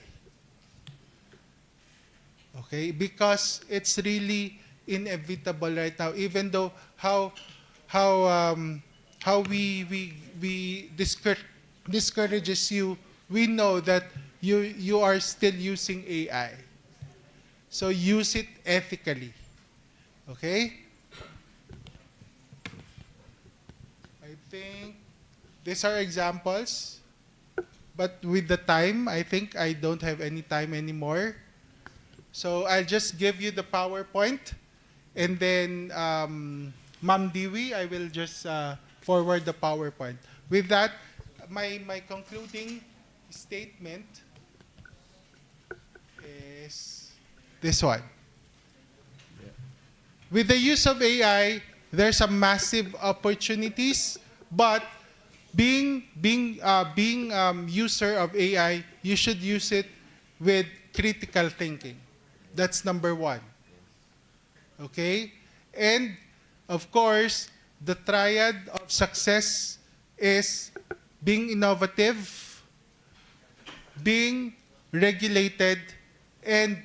Okay, because it's really inevitable right now. Even though how we discourages you, we know that you are still using AI. So use it ethically. Okay? I think these are examples, but with the time, I think I don't have any time anymore. So I'll just give you the PowerPoint, and then Ma'am Diwi, I will just forward the PowerPoint. With that, my concluding statement is this one. With the use of AI, there's a massive opportunities, but being user of AI, you should use it with critical thinking. That's number one. Okay? And of course, the triad of success is being innovative, being regulated, and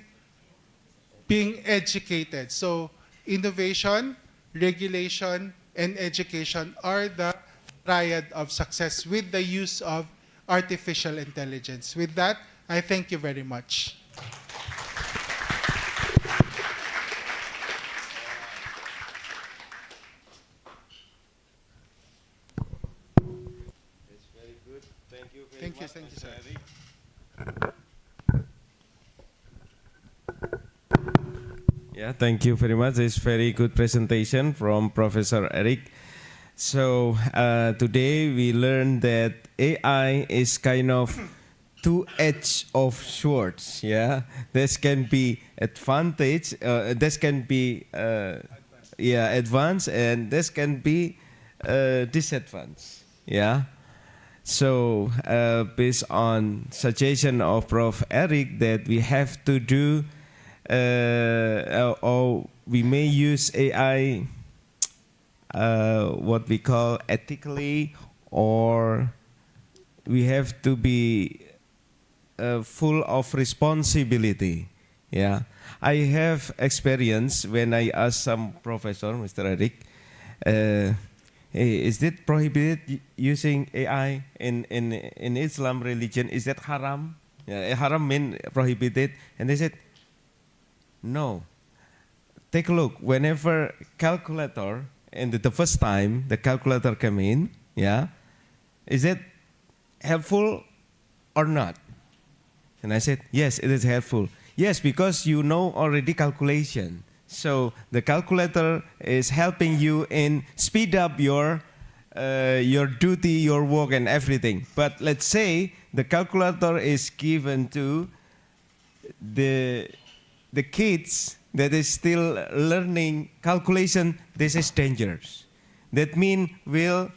being educated. So innovation, regulation, and education are the triad of success with the use of artificial intelligence. With that, I thank you very much. Thank you, sir.
Yeah, thank you very much. It's very good presentation from Professor Eric. So today we learned that AI is kind of two edge of swords. Yeah, this can be advantage. This can be advance, and this can be disadvantage. Yeah. So based on suggestion of Prof. Eric that we have to do, or we may use AI, what we call ethically, or we have to be full of responsibility. Yeah, I have experience when I asked some professor, Mr. Eric, hey, is it prohibited using AI in Islam religion? Is that haram? Yeah, haram mean prohibited, and they said, no. Take a look. Whenever calculator, and the first time the calculator came in, yeah, is it helpful or not? And I said, yes, it is helpful. Yes, because you know already calculation. So the calculator is helping you in speed up your duty, your work, and everything. But let's say the calculator is given to the kids that is still learning calculation. This is dangerous. That means will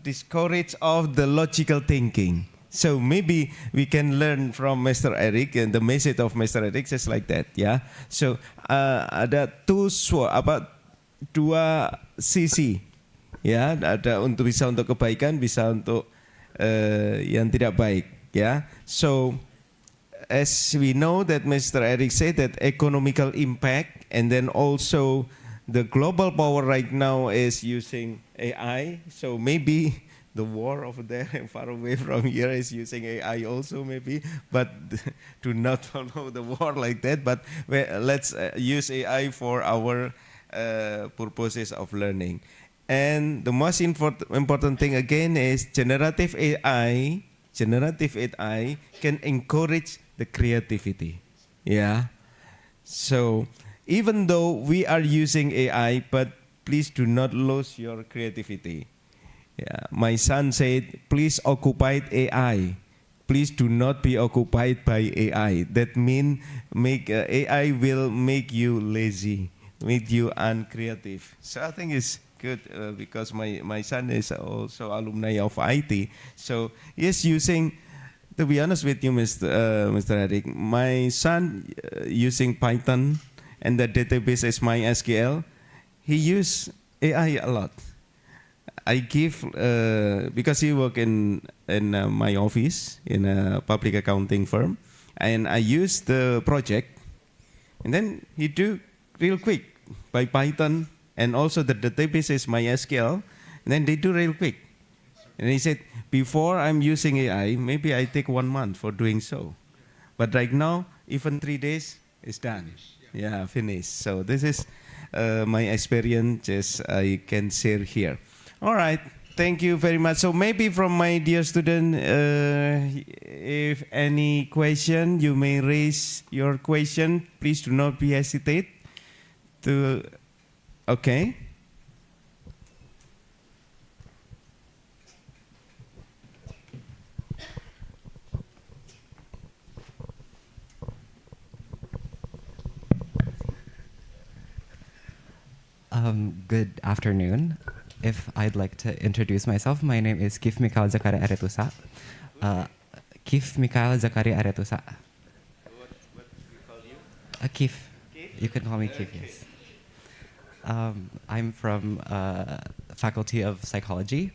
discourage of the logical thinking. So maybe we can learn from Mr. Eric, and the message of Mr. Eric just like that, ya. So ada dua sisi, ya. Ada bisa untuk kebaikan, bisa untuk yang tidak baik, ya. So as we know that Mr. Eric said that economical impact, and then also the global power right now is using AI. So maybe the war over there far away from here is using AI also maybe, but do not follow the war like that. But let's use AI for our purposes of learning. And the most important thing again is generative AI generative AI can encourage the creativity. Yeah. So even though we are using AI, but please do not lose your creativity. Yeah. My son said, please occupy AI. Please do not be occupied by AI. That means AI will make you lazy, make you uncreative. So I think it's good because my son is also alumni of IT. So yes, using, to be honest with you, Mr. Eric, my son using Python and the database is MySQL. He use AI a lot. I give because he work in my office in a public accounting firm, and I use the project, and then he do real quick by Python, and also the database is MySQL, and then they do real quick. And he said, before I'm using AI, maybe I take 1 month for doing so, but right now even 3 days is done. Yeah, finished. So this is my experience as I can share here. All right, thank you very much. So maybe from my dear student, if any question, you may raise your question. Please do not be hesitate to, okay.
Good afternoon. If I'd like to introduce myself, my name is Kif Mikael Zakaria Aretusa. Kif Mikael Zakaria Aretusa.
What we call you?
Kif. You can call me Kif, yes. I'm from Faculty of Psychology.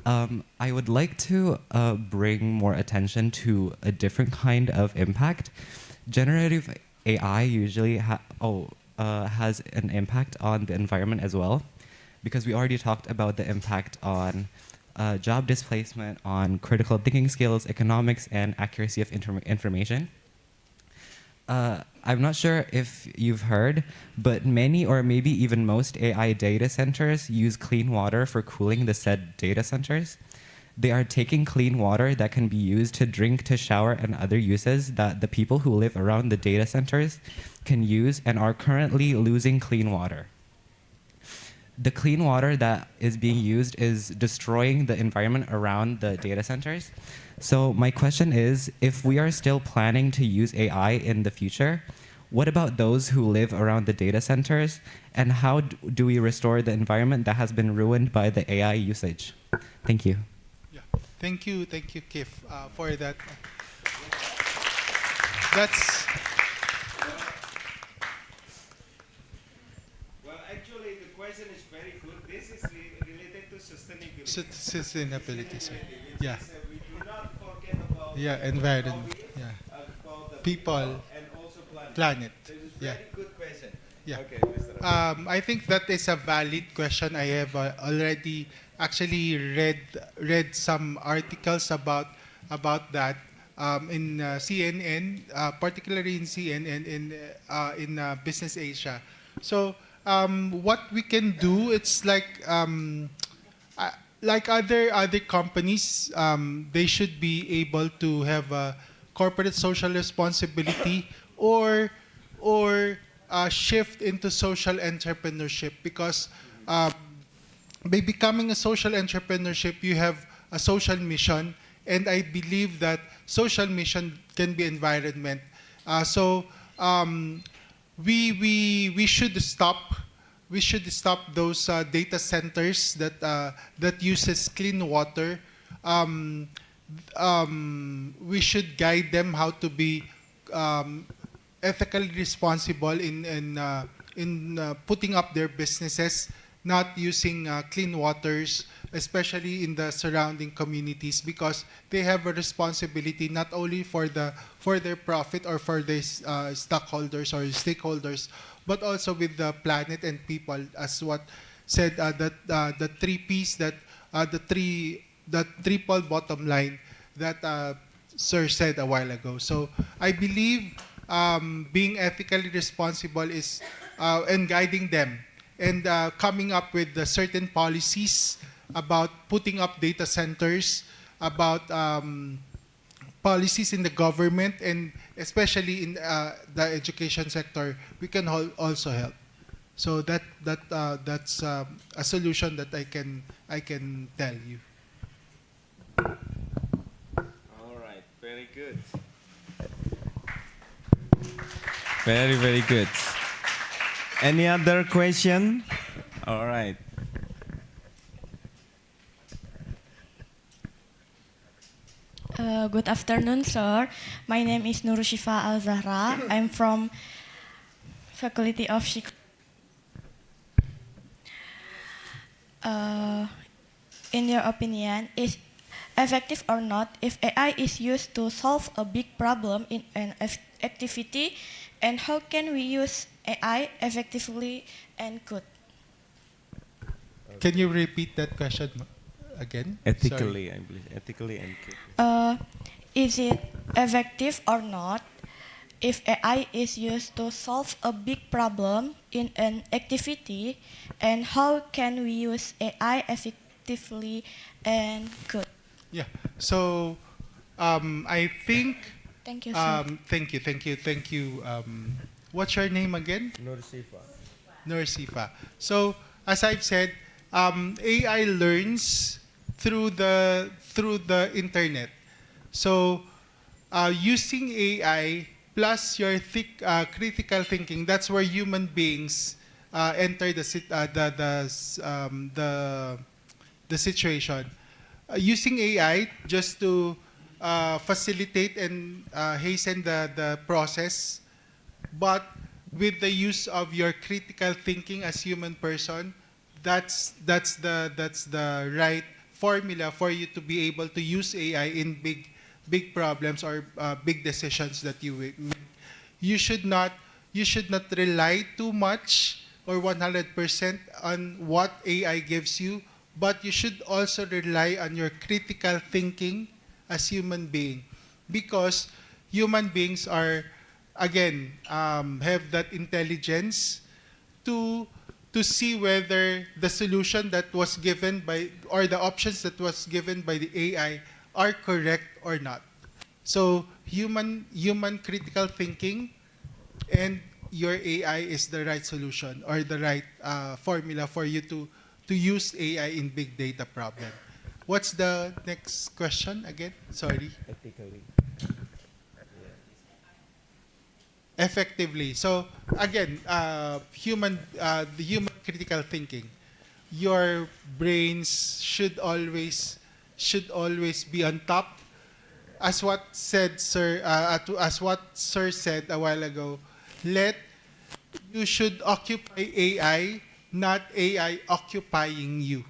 I would like to bring more attention to a different kind of impact. Generative AI usually has an impact on the environment as well, because we already talked about the impact on job displacement, on critical thinking skills, economics, and accuracy of information. I'm not sure if you've heard, but many or maybe even most AI data centers use clean water for cooling the said data centers. They are taking clean water that can be used to drink, to shower, and other uses that the people who live around the data centers can use and are currently losing clean water. The clean water that is being used is destroying the environment around the data centers. So my question is, if we are still planning to use AI in the future, what about those who live around the data centers, and how do we restore the environment that has been ruined by the AI usage? Thank you.
Yeah. Thank you, Kif, for that. That's
Well, actually, the question is very good. This is related to sustainability.
sustainability. Sir. Yeah.
We do not forget about
Environment. Yeah.
about the
People
and also
planet.
This is
Yeah.
very good question.
Yeah.
Okay, Mr.
I think that is a valid question. I have already actually read some articles about that in CNN, particularly in CNN in Business Asia. So what we can do, it's like other companies, they should be able to have a corporate social responsibility or shift into social entrepreneurship, because by becoming a social entrepreneurship, you have a social mission, and I believe that social mission can be environment. So we should stop those data centers that uses clean water. We should guide them how to be ethically responsible in putting up their businesses, not using clean waters, especially in the surrounding communities, because they have a responsibility not only for their profit or for their stockholders or stakeholders, but also with the planet and people, as what said, that the three P's, that the triple bottom line that Sir said a while ago. So I believe being ethically responsible is and guiding them and coming up with certain policies about putting up data centers about policies in the government, and especially in the education sector, we can also help. So that's a solution that I can tell you.
All right, very good. Very, very good. Any other question? All right.
Good afternoon, sir. My name is Nur Shifa Al Zahra. I'm from Faculty of in your opinion, is effective or not if AI is used to solve a big problem in an activity, and how can we use AI effectively and good?
Can you repeat that question again?
Ethically,
Sorry.
I believe. Ethically and good.
Is it effective or not if AI is used to solve a big problem in an activity, and how can we use AI effectively and good?
Yeah. So I think.
Thank you, sir.
Thank you. What's your name again? Norsifa. So as I've said, AI learns through the internet. So using AI plus your critical thinking, that's where human beings enter the situation. Using AI just to facilitate and hasten the process, but with the use of your critical thinking as human person, that's the right formula for you to be able to use AI in big problems or big decisions that you make. You should not rely too much or 100% on what AI gives you, but you should also rely on your critical thinking as human being, because human beings are, again, have that intelligence to see whether the solution that was given by, or the options that was given by the AI are correct or not. So human critical thinking and your AI is the right solution or the right formula for you to use AI in big data problem. What's the next question again? Sorry.
Ethically.
Effectively. So again, the human critical thinking. Your brains should always be on top. As what said Sir, as what Sir said a while ago, you should occupy AI, not AI occupying you.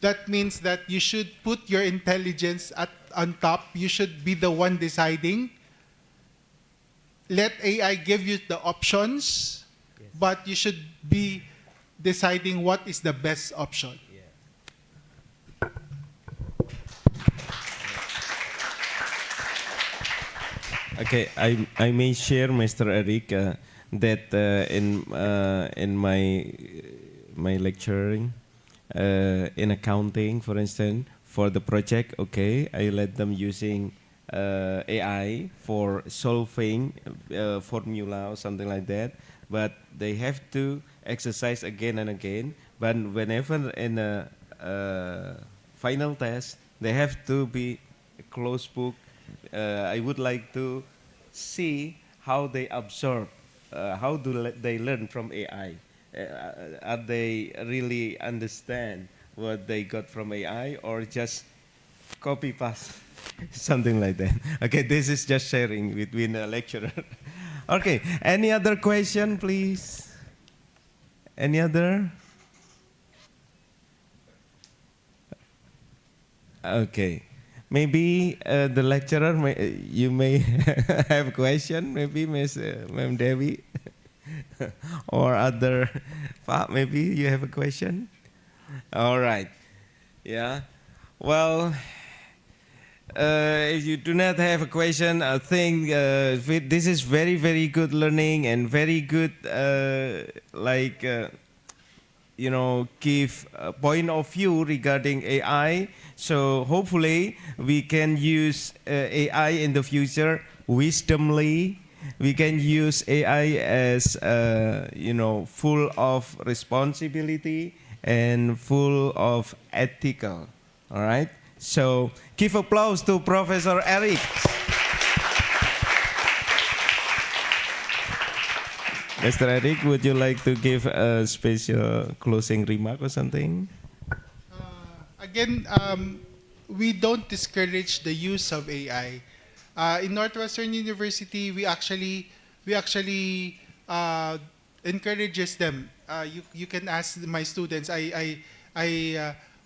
That means that you should put your intelligence on top. You should be the one deciding. Let AI give you the options, but you should be deciding what is the best option.
Okay, I may share, Mr. Eric, that in my lecturing in accounting, for instance, for the project, okay, I let them using AI for solving formula or something like that, but they have to exercise again and again. But whenever in a final test, they have to be a closed book. I would like to see how they absorb, how do they learn from AI. Are they really understand what they got from AI or just copy paste, something like that? Okay, this is just sharing between a lecturer. Okay, any other question, please? Any other? Okay. Maybe the lecturer, you may have a question, maybe Ma'am Devi, or other, maybe you have a question? All right, yeah. Well, if you do not have a question, I think this is very, very good learning and very good, give a point of view regarding AI. So hopefully we can use AI in the future wisdomly. We can use AI as full of responsibility and full of ethical. All right. So give applause to Professor Eric. Mr. Eric, would you like to give a special closing remark or something?
Again, we don't discourage the use of AI. In Northwestern University, we actually encourages them. You can ask my students. I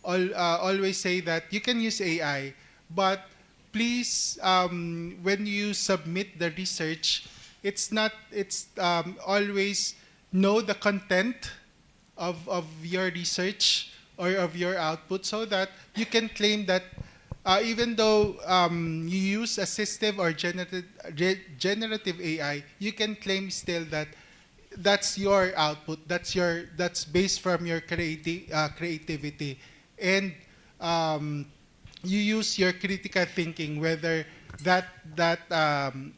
always say that you can use AI, but please, when you submit the research, it's always know the content of your research or of your output so that you can claim that even though you use assistive or generative AI, you can claim still that that's your output, that's based from your creativity, and you use your critical thinking whether that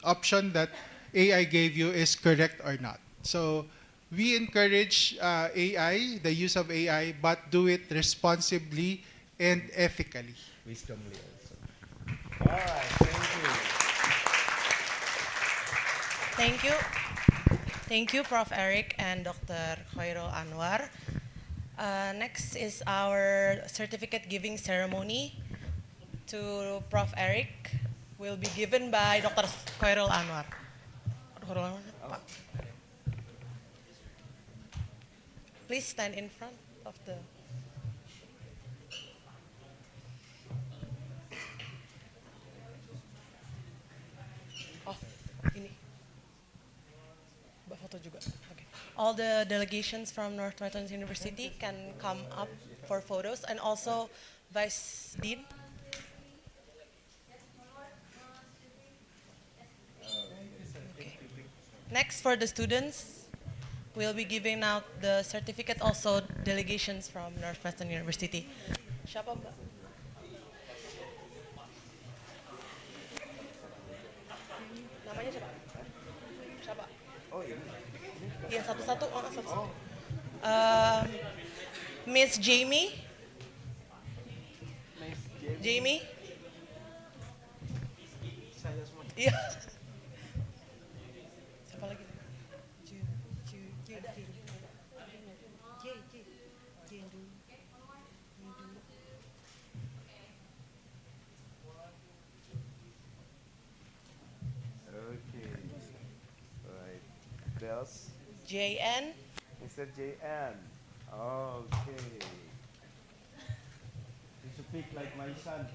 option that AI gave you is correct or not. So we encourage AI, the use of AI, but do it responsibly and ethically.
Wisdomly also. All right, thank you.
Thank you. Thank you, Prof. Eric and Dr. Khairul Anwar. Next is our certificate giving ceremony to Prof. Eric will be given by Dr. Khairul Anwar. Dr. Khairul Anwar, Pak. Please stand in front of the... Oh, ini. Mbak foto juga. Okay. All the delegations from Northwestern University can come up for photos, and also Vice Dean. Okay. Next, for the students, we'll be giving out the certificate, also delegations from Northwestern University. Siapa, Mbak? Namanya siapa? Siapa?
Oh ini.
Iya, satu-satu. Oh, satu-satu. Miss Jamie. Jamie.
Saya semua.
Iya. Siapa lagi?
Okay. Right. Bells.
JN.
Mr. JN. Okay. You speak like my son.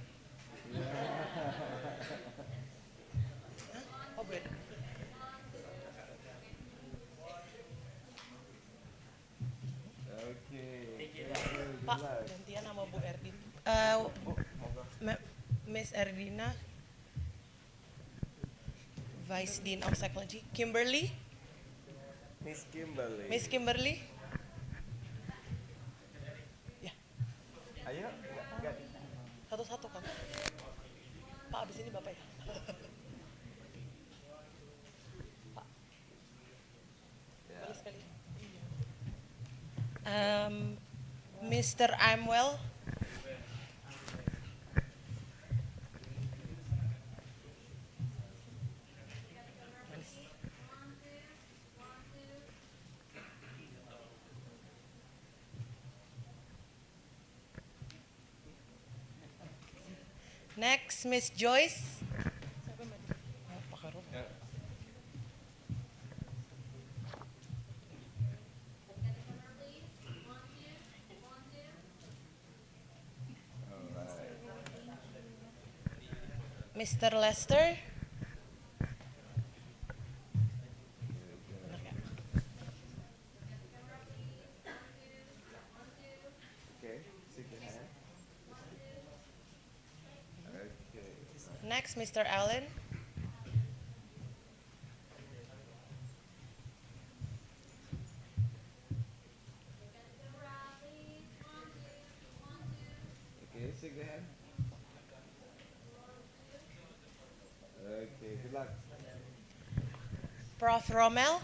Oh, beda.
Okay.
Pak, gantian sama Bu Erdin. Miss Erdina, Vice Dean of Psychology. Kimberly.
Miss Kimberly.
Miss Kimberly. Ya,
Ayo. Gak.
satu-satu kan. Pak, abis ini Bapak ya. Pak. Sekali-sekali. Mr. Amwell. Next, Miss Joyce. Mr. Lester.
Okay. Shake your hand. Okay.
Next, Mr. Allen.
shake the hand. Okay, good luck.
Prof. Rommel.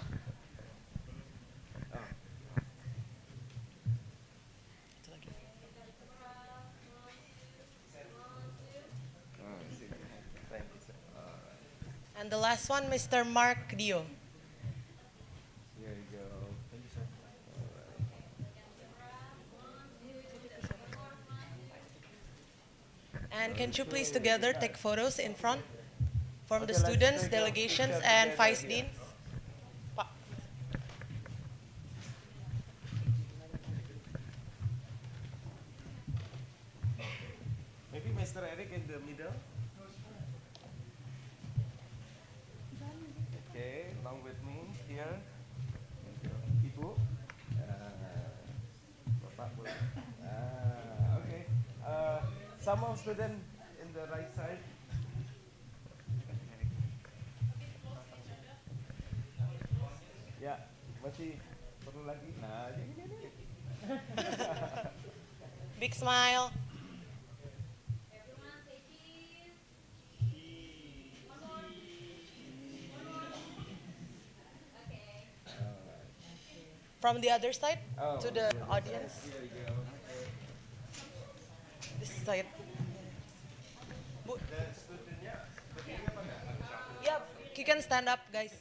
Oh. Oh, shake the hand. Thank you, sir.
And the last one, Mr. Mark Dio.
Here you go. Thank you, sir.
And can you please together take photos in front from the
Okay, let's
students,
take a
delegations,
picture
and
together
vice
here.
deans? Pa-
Maybe Mr. Eric in the middle. Okay, along with me here. Ibu. Bapak boleh. Okay. Some of student in the right side. Ya, masih perlu lagi. Nah, ini.
Big smile. From the other side to the audience.
Here you go.
This side. Bu-
Dan studentnya berdiri apa enggak?
Yeah, you can stand up, guys.